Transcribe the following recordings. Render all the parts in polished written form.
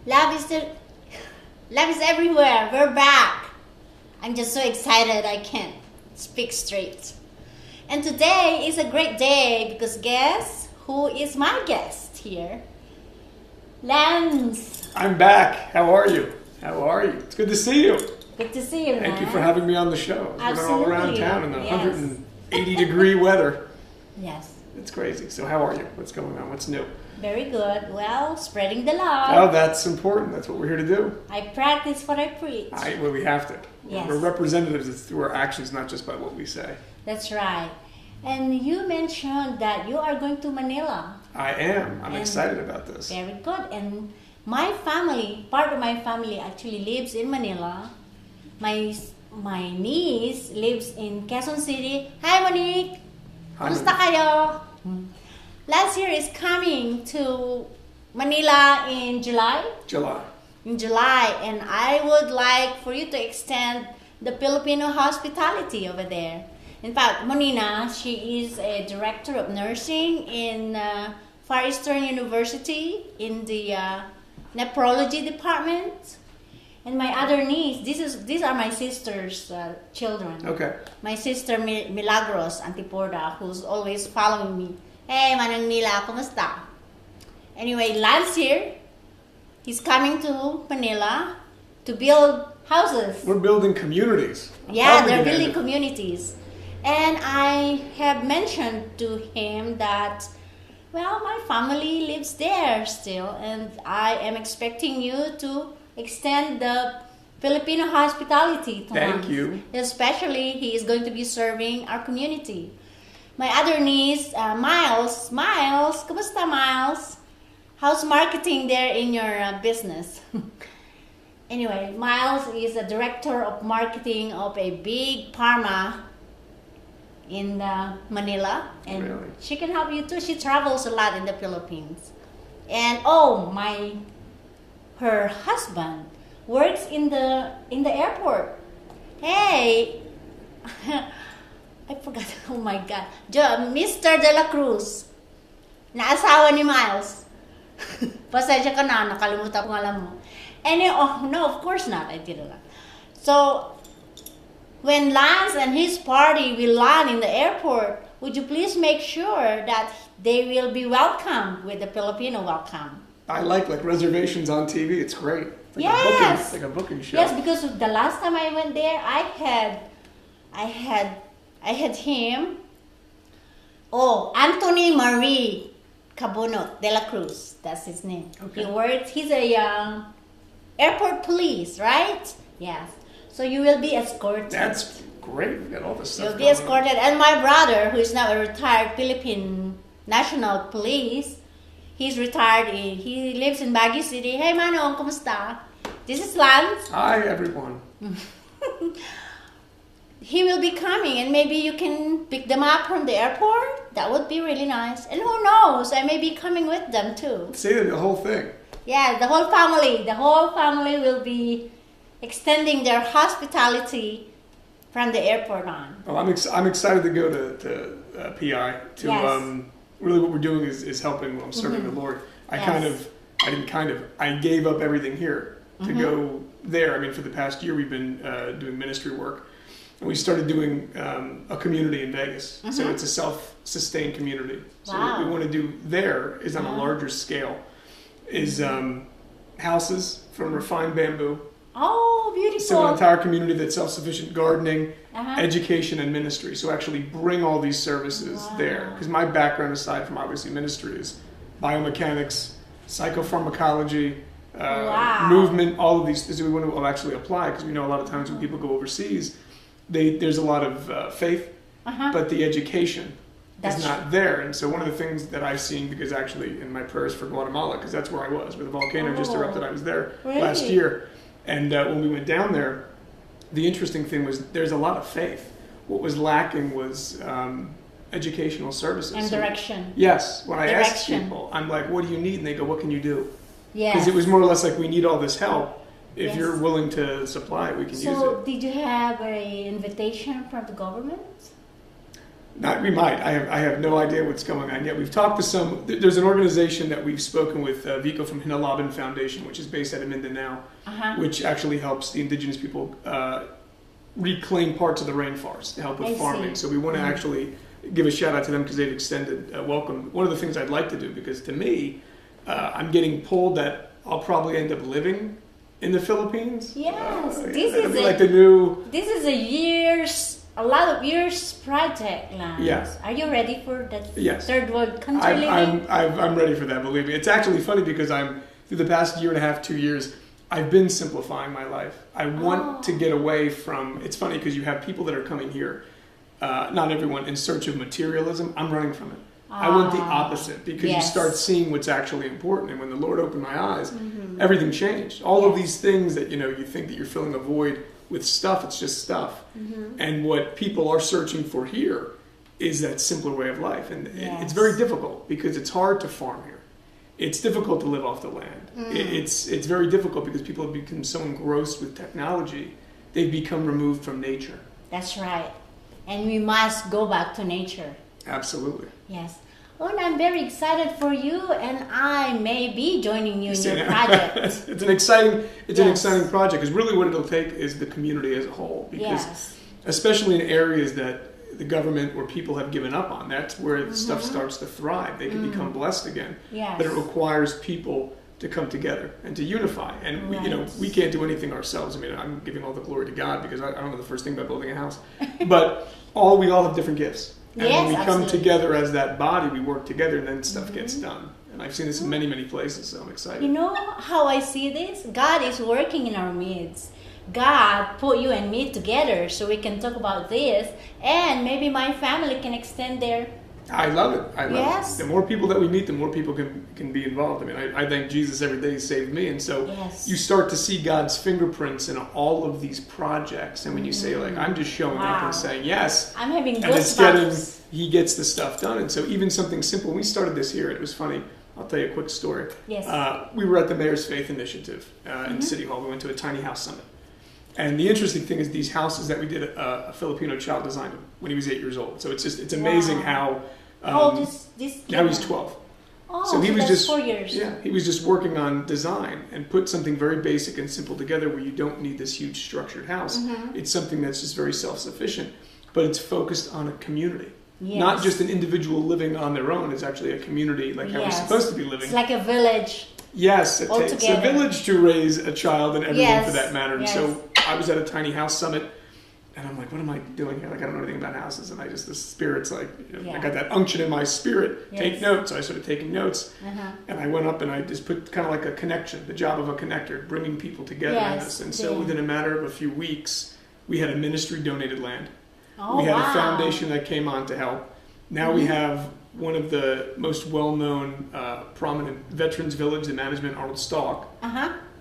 Love is the, love is everywhere. We're back. I'm just so excited I can't speak straight. And today is a great day because guess who is my guest here? Lance. I'm back. How are you? How are you? It's good to see you. Good to see you, Thank you for having me on the show. We're all around town in the Yes. 180 degree weather. Yes. It's crazy. So how are you? What's going on? What's new? Very good. Well, spreading the love. Oh, that's important. That's what we're here to do. I practice what I preach. Well, we have to. Yes. We're representatives. It's through our actions, not just by what we say. That's right. And you mentioned that you are going to Manila. I am. I'm And excited about this. Very good. And my family, part of my family actually lives in Manila. My niece lives in Quezon City. Hi, Monique! Hi, Kumusta kayo? Last year is coming to Manila in July. In July, and I would like for you to extend the Filipino hospitality over there. In fact, Monina, she is a director of nursing in Far Eastern University in the nephrology department. And my other niece, these are my sister's children. Okay. My sister Milagros Antiporda, who's always following me. Hey, Manang Mila, kumusta? Anyway, last year, he's coming to Manila to build houses. We're building communities. Yeah, they're building communities. And I have mentioned to him that, well, my family lives there still, and I am expecting you to extend the Filipino hospitality to him. Thank you. Especially, he is going to be serving our community. My other niece, Miles. Miles, kumusta, Miles? How's marketing there in your business? Anyway, Miles is a director of marketing of a big pharma in Manila, and Really? she can help you too. She travels a lot in the Philippines. And her husband works in the airport. Hey, I forgot. Oh my God, Mr. De La Cruz, na asawa ni Miles. Pasensya ka na, nakalimutan ko alam mo. No, of course not. I did not. So, when Lance and his party will land in the airport, would you please make sure that they will be welcomed with the Filipino welcome? I like reservations on TV. It's great. It's like Yes. Like a booking show. Yes, because the last time I went there, I had him. Oh, Anthony Marie Cabonot de la Cruz. That's his name. Okay. He's a airport police, right? Yes. So you will be escorted. That's great. We got all this stuff. You'll be going on. escorted. And my brother, who is now a retired Philippine National Police, he's retired. He lives in Baguio City. Hey, Manong, kumusta? This is Lance. Hi, everyone. He will be coming, and maybe you can pick them up from the airport. That would be really nice. And who knows, I may be coming with them too. Say the whole thing. Yeah, the whole family. The whole family will be extending their hospitality from the airport on. Well, I'm excited to go to PI. Yes. Really what we're doing is helping. I'm serving the Lord. I gave up everything here to go there. I mean, for the past year, we've been doing ministry work. And we started doing a community in Vegas. So it's a self-sustained community. So what we want to do there is on a larger scale, is houses from refined bamboo. Oh, beautiful. So an entire community that's self-sufficient, gardening, education, and ministry. So actually bring all these services there. Because my background, aside from obviously ministry, is biomechanics, psychopharmacology, movement, all of these things we want to actually apply. Because we know a lot of times when people go overseas, there's a lot of faith, but the education is not there. And so one of the things that I've seen, because actually in my prayers for Guatemala, because that's where I was, where the volcano just erupted, I was there last year. And when we went down there, the interesting thing was there's a lot of faith. What was lacking was educational services. And direction. Yes. When I asked people, I'm like, what do you need? And they go, what can you do? Yes. Because it was more or less like, we need all this help. If you're willing to supply it, we can use it. So did you have an invitation from the government? We might. I have no idea what's going on yet. We've talked to some. There's an organization that we've spoken with, Vico from Hinalabin Foundation, which is based out of Mindanao, which actually helps the indigenous people reclaim parts of the rainforest to help with farming. So we want to actually give a shout out to them because they've extended welcome. One of the things I'd like to do, because to me, I'm getting pulled that I'll probably end up living in the Philippines. Yes, this is a lot of years project, Lance. Yes. Are you ready for that Yes. third world country living? I'm ready for that, believe me. It's actually funny because through the past year and a half, 2 years, I've been simplifying my life. I want to get away from, it's funny because you have people that are coming here, not everyone, in search of materialism. I'm running from it. I want the opposite because you start seeing what's actually important. And when the Lord opened my eyes, everything changed. All of these things that, you think that you're filling a void with stuff, it's just stuff. And what people are searching for here is that simpler way of life. And it's very difficult because it's hard to farm here. It's difficult to live off the land. It's very difficult because people have become so engrossed with technology, they've become removed from nature. That's right. And we must go back to nature. Absolutely. Yes. Oh, and I'm very excited for you, and I may be joining you in your project. It's an exciting project because really what it'll take is the community as a whole. Because especially in areas that the government or people have given up on, that's where stuff starts to thrive. They can become blessed again. Yes. But it requires people to come together and to unify. And we can't do anything ourselves. I mean, I'm giving all the glory to God because I don't know the first thing about building a house. But we all have different gifts. And when we come together as that body, we work together and then stuff gets done. And I've seen this in many, many places, so I'm excited. You know how I see this? God is working in our midst. God put you and me together so we can talk about this, and maybe my family can extend their... I love it. I love it. The more people that we meet, the more people can be involved. I mean, I thank Jesus every day he saved me. And so you start to see God's fingerprints in all of these projects. And when you say, like, I'm just showing up and saying yes. I'm having goosebumps. He gets the stuff done. And so even something simple, when we started this here, it was funny. I'll tell you a quick story. Yes. We were at the Mayor's Faith Initiative in City Hall. We went to a tiny house summit. And the interesting thing is these houses that we did, a Filipino child designed them when he was 8 years old. So it's amazing how... How old is this kid? Now he's 12. Oh, so he was just 4 years. Yeah, he was just working on design and put something very basic and simple together where you don't need this huge structured house. It's something that's just very self-sufficient, but it's focused on a community. Yes. Not just an individual living on their own. It's actually a community like how we're supposed to be living. It's like a village. Yes, it takes a village to raise a child and everyone for that matter. And so I was at a tiny house summit. And I'm like, what am I doing here? Like, I don't know anything about houses. And the spirit's like, I got that unction in my spirit. Take notes. So I started taking notes. And I went up and I just put kind of like a connection, the job of a connector, bringing people together in this. And so within a matter of a few weeks, we had a ministry donated land. We had a foundation that came on to help. Now we have one of the most well-known, prominent Veterans Village, the management, Arnold Stalk.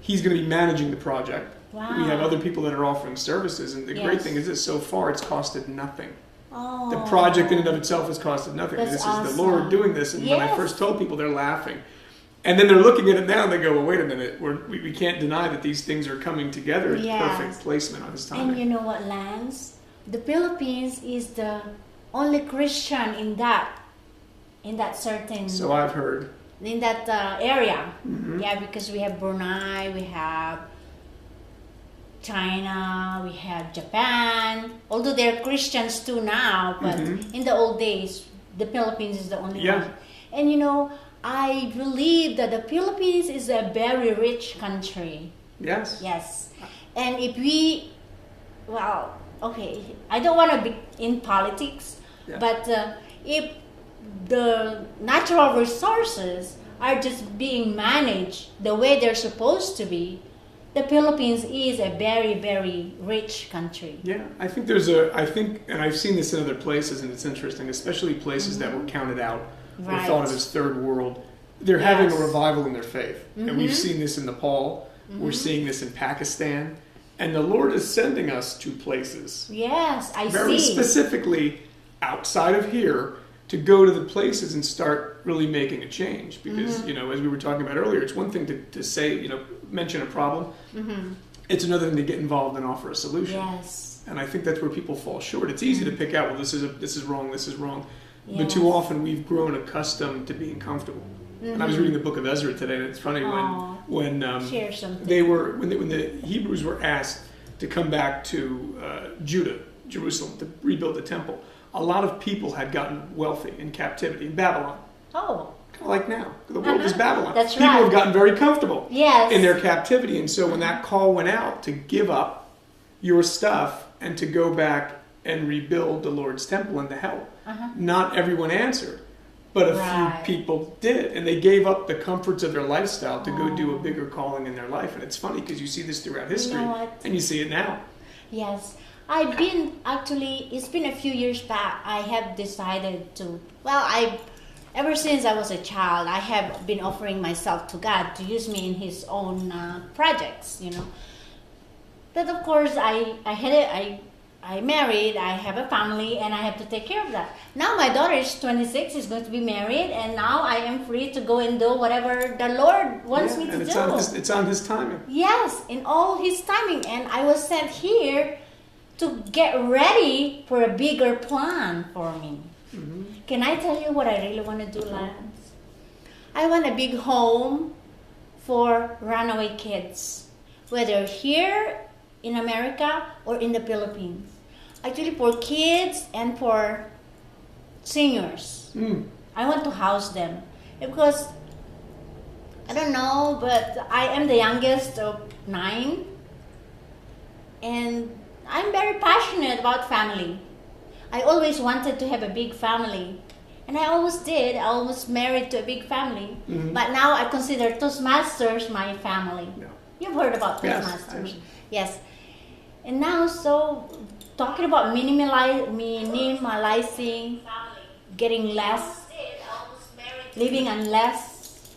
He's going to be managing the project. Wow. We have other people that are offering services, and the great thing is that so far it's costed nothing. The project in and of itself has costed nothing. That's this awesome. is the Lord doing this, and when I first told people, they're laughing. And then they're looking at it now and they go, well, wait a minute, we can't deny that these things are coming together in perfect placement on his timing. And you know what, Lance? The Philippines is the only Christian in that certain... So I've heard. In that area. Yeah, because we have Brunei, we have China, we have Japan, although they're Christians too now, but in the old days, the Philippines is the only one. And I believe that the Philippines is a very rich country. Yes. Yes. And if we, I don't want to be in politics, but if the natural resources are just being managed the way they're supposed to be, the Philippines is a very, very rich country. Yeah, I think and I've seen this in other places, and it's interesting, especially places that were counted out or thought of as third world. They're having a revival in their faith. And we've seen this in Nepal. We're seeing this in Pakistan. And the Lord is sending us to places. Yes, I see. Very specifically outside of here to go to the places and start really making a change. Because, as we were talking about earlier, it's one thing to say, mention a problem. It's another thing to get involved and offer a solution. Yes. and I think that's where people fall short. It's easy to pick out, well, this is wrong, this is wrong, but Yes. too often we've grown accustomed to being comfortable. And I was reading the book of Ezra today, and it's funny Aw. when Share something. when the Hebrews were asked to come back to Judah, Jerusalem, to rebuild the temple. A lot of people had gotten wealthy in captivity in Babylon, Oh, kind of like now. The world is Babylon. That's People right. have gotten very comfortable yes. in their captivity, and so when that call went out to give up your stuff and to go back and rebuild the Lord's temple and to help, not everyone answered. But a Right. few people did, and they gave up the comforts of their lifestyle to go do a bigger calling in their life. And it's funny because you see this throughout history, know what? and you see it now. Yes. It's been a few years back, I have decided to, ever since I was a child, I have been offering myself to God to use me in His own projects, But of course, I married, I have a family, and I have to take care of that. Now my daughter is 26, is going to be married, and now I am free to go and do whatever the Lord wants me to and do. it's on His timing. Yes, in all His timing. And I was sent here to get ready for a bigger plan for me. Can I tell you what I really want to do, Lance? I want a big home for runaway kids, whether here in America or in the Philippines. Actually, for kids and for seniors. I want to house them because I don't know, but I am the youngest of 9, and I'm very passionate about family. I always wanted to have a big family, and I always did. I almost married to a big family, but now I consider Toastmasters my family. Yeah. You've heard about Yes, Toastmasters. I- Yes. And now, so talking about minimalizing, getting less, living on less,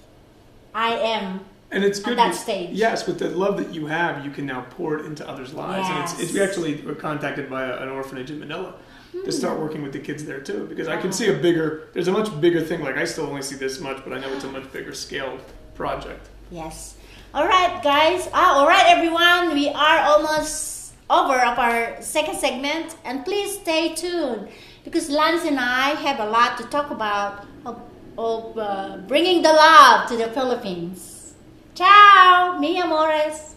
I am. And it's good that with- stage. Yes, with the love that you have, you can now pour it into others' lives. Yes. And we actually were contacted by an orphanage in Manila to start working with the kids there too, because I can see there's a much bigger thing. Like I still only see this much, but I know it's a much bigger scaled project. Yes. All right, guys. All right, everyone. We are almost over of our second segment, and please stay tuned because Lance and I have a lot to talk about of bringing the love to the Philippines. Ciao, mi amores.